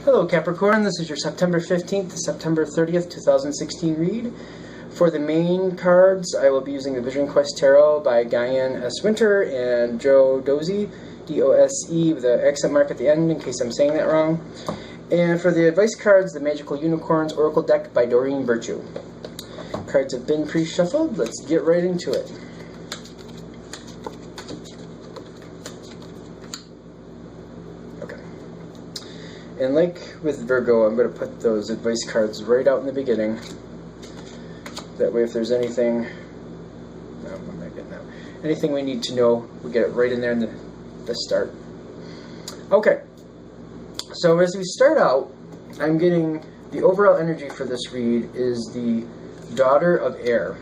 Hello Capricorn, this is your September 15th to September 30th, 2016 read. For the main cards, I will be using the Vision Quest Tarot by Guyan S. Winter and Joe Dose, D-O-S-E, with an accent mark at the end in case I'm saying that wrong. And for the advice cards, the Magical Unicorns Oracle Deck by Doreen Virtue. Cards have been pre-shuffled, let's get right into it. And like with Virgo, I'm going to put those advice cards right out in the beginning. That way if there's anything, no, I'm not getting that. Anything we need to know, we get it right in there in the start. Okay, so as we start out, I'm getting the overall energy for this read is the Daughter of Air.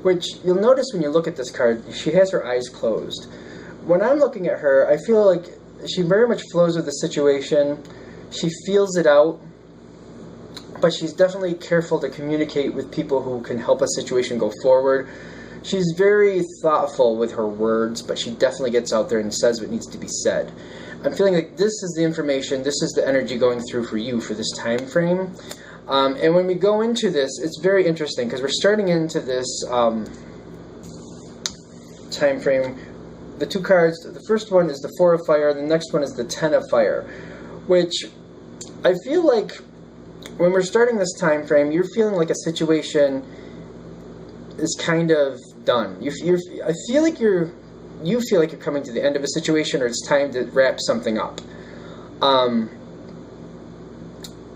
Which you'll notice when you look at this card, she has her eyes closed. When I'm looking at her, I feel like she very much flows with the situation. She feels it out, but she's definitely careful to communicate with people who can help a situation go forward. She's very thoughtful with her words, but she definitely gets out there and says what needs to be said. I'm feeling like this is the information, this is the energy going through for you for this time frame. And when we go into this, it's very interesting because we're starting into this time frame. The two cards, the first one is the Four of Fire, and the next one is the Ten of Fire, which I feel like when we're starting this time frame, you're feeling like a situation is kind of done. I feel like you feel like you're coming to the end of a situation, or it's time to wrap something up.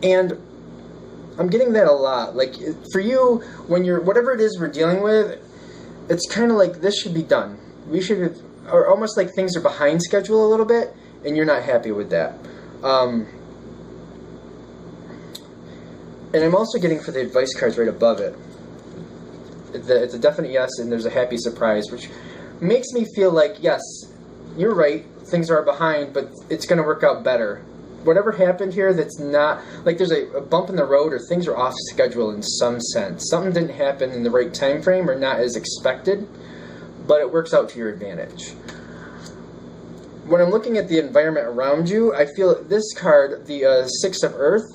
And I'm getting that a lot. Like for you, when you're whatever it is we're dealing with, it's kind of like this should be done. We should have. Or almost like things are behind schedule a little bit, and you're not happy with that. And I'm also getting for the advice cards right above it. It's a definite yes, and there's a happy surprise, which makes me feel like, yes, you're right, things are behind, but it's going to work out better. Whatever happened here that's not, like there's a bump in the road or things are off schedule in some sense. Something didn't happen in the right time frame or not as expected, but it works out to your advantage. When I'm looking at the environment around you, I feel this card, the Six of Earth,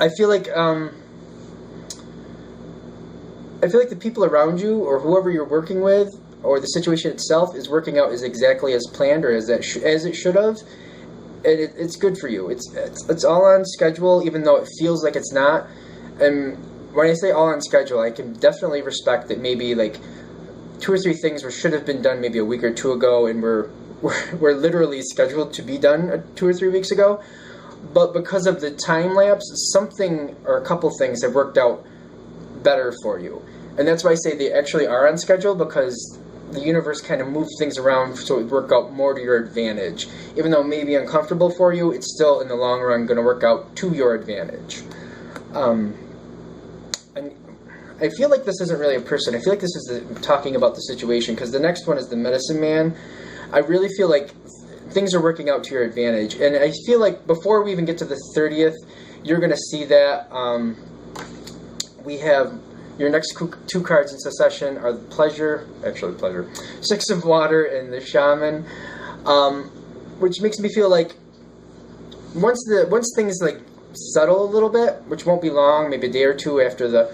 I feel like the people around you or whoever you're working with or the situation itself is working out as exactly as planned or as it should have, and it's good for you. It's all on schedule, even though it feels like it's not. And when I say all on schedule, I can definitely respect that maybe like 2 or 3 things should have been done maybe a week or 2 ago, and we're literally scheduled to be done 2 or 3 weeks ago. But because of the time lapse, something or a couple things have worked out better for you. And that's why I say they actually are on schedule, because the universe kind of moves things around so it would work out more to your advantage. Even though it may be uncomfortable for you, it's still in the long run going to work out to your advantage. I feel like this isn't really a person. I feel like this is talking about the situation, because the next one is the Medicine Man. I really feel like things are working out to your advantage. And I feel like before we even get to the 30th, you're going to see that. We have your next 2 cards in succession are the Pleasure, Six of Water and the Shaman, which makes me feel like once things like settle a little bit, which won't be long, maybe a day or 2 after the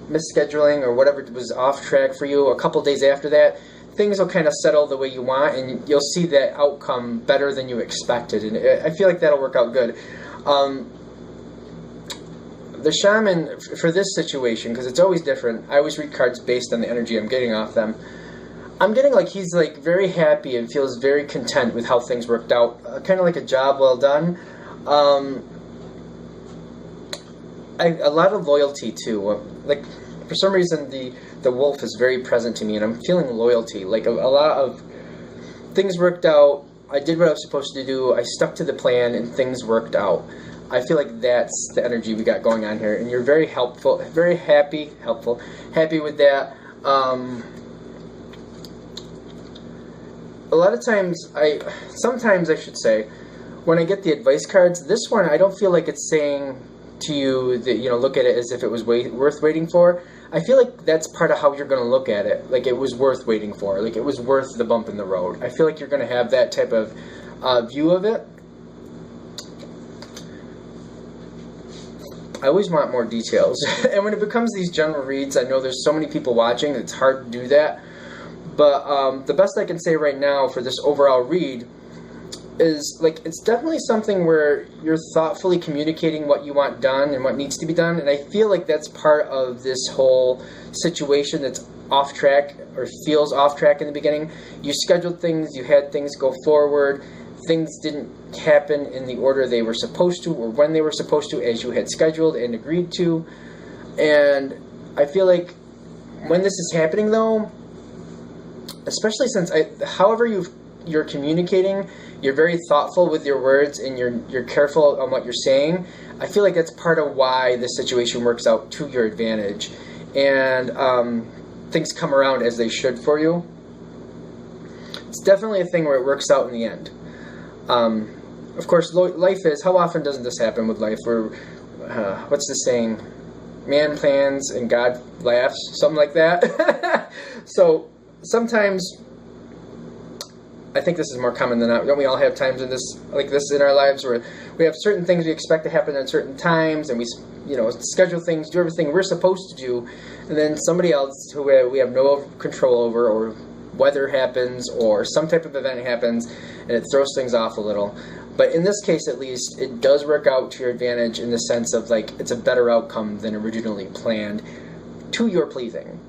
misscheduling or whatever was off track for you, a couple days after that, things will kind of settle the way you want, and you'll see that outcome better than you expected, and I feel like that'll work out good. The Shaman, for this situation, because it's always different, I always read cards based on the energy I'm getting off them. I'm getting like he's like very happy and feels very content with how things worked out, kind of like a job well done. A lot of loyalty too. Like for some reason the wolf is very present to me, and I'm feeling loyalty. Like a lot of things worked out. I did what I was supposed to do. I stuck to the plan, and things worked out. I feel like that's the energy we got going on here, and you're very helpful, very happy with that. A lot of times, sometimes I should say, when I get the advice cards, this one I don't feel like it's saying to you that, look at it as if it was worth waiting for. I feel like that's part of how you're going to look at it. Like it was worth waiting for. Like it was worth the bump in the road. I feel like you're going to have that type of view of it. I always want more details. And when it becomes these general reads, I know there's so many people watching, it's hard to do that. But the best I can say right now for this overall read is, like, it's definitely something where you're thoughtfully communicating what you want done and what needs to be done. And I feel like that's part of this whole situation that's off track or feels off track in the beginning. You scheduled things, you had things go forward, things didn't happen in the order they were supposed to or when they were supposed to as you had scheduled and agreed to. And I feel like when this is happening, though, especially since however you're communicating, you're very thoughtful with your words and you're careful on what you're saying. I feel like that's part of why this situation works out to your advantage, and things come around as they should for you. It's definitely a thing where it works out in the end. Of course, life is, how often doesn't this happen with life? Where what's the saying? Man plans and God laughs, something like that. So sometimes, I think this is more common than not. Don't we all have times in this, like this in our lives, where we have certain things we expect to happen at certain times, and we, schedule things, do everything we're supposed to do, and then somebody else who we have no control over, or weather happens, or some type of event happens, and it throws things off a little. But in this case, at least, it does work out to your advantage in the sense of, like, it's a better outcome than originally planned, to your pleasing.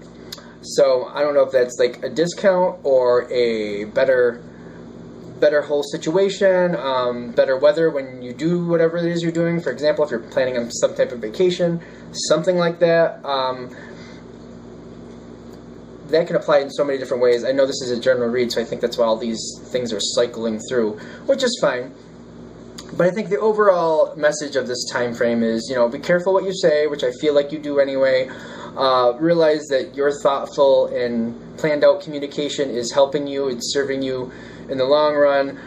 So I don't know if that's like a discount or a better whole situation, better weather when you do whatever it is you're doing. For example, if you're planning on some type of vacation, something like that. That can apply in so many different ways. I know this is a general read, so I think that's why all these things are cycling through, which is fine. But I think the overall message of this time frame is, be careful what you say, which I feel like you do anyway. Realize that your thoughtful and planned out communication is helping you, it's serving you in the long run.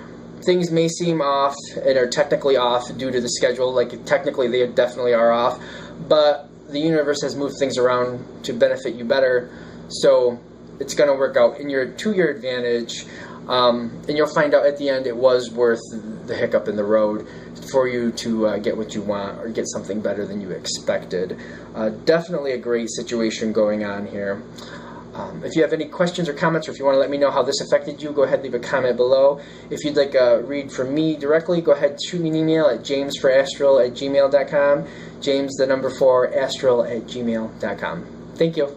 Things may seem off and are technically off due to the schedule, like technically they definitely are off, but the universe has moved things around to benefit you better, so it's going to work out to your advantage, and you'll find out at the end it was worth the hiccup in the road for you to get what you want or get something better than you expected. Definitely a great situation going on here. If you have any questions or comments, or if you want to let me know how this affected you, go ahead and leave a comment below. If you'd like a read from me directly, go ahead and shoot me an email at jamesforastral@gmail.com. James, the number 4, astral@gmail.com. Thank you.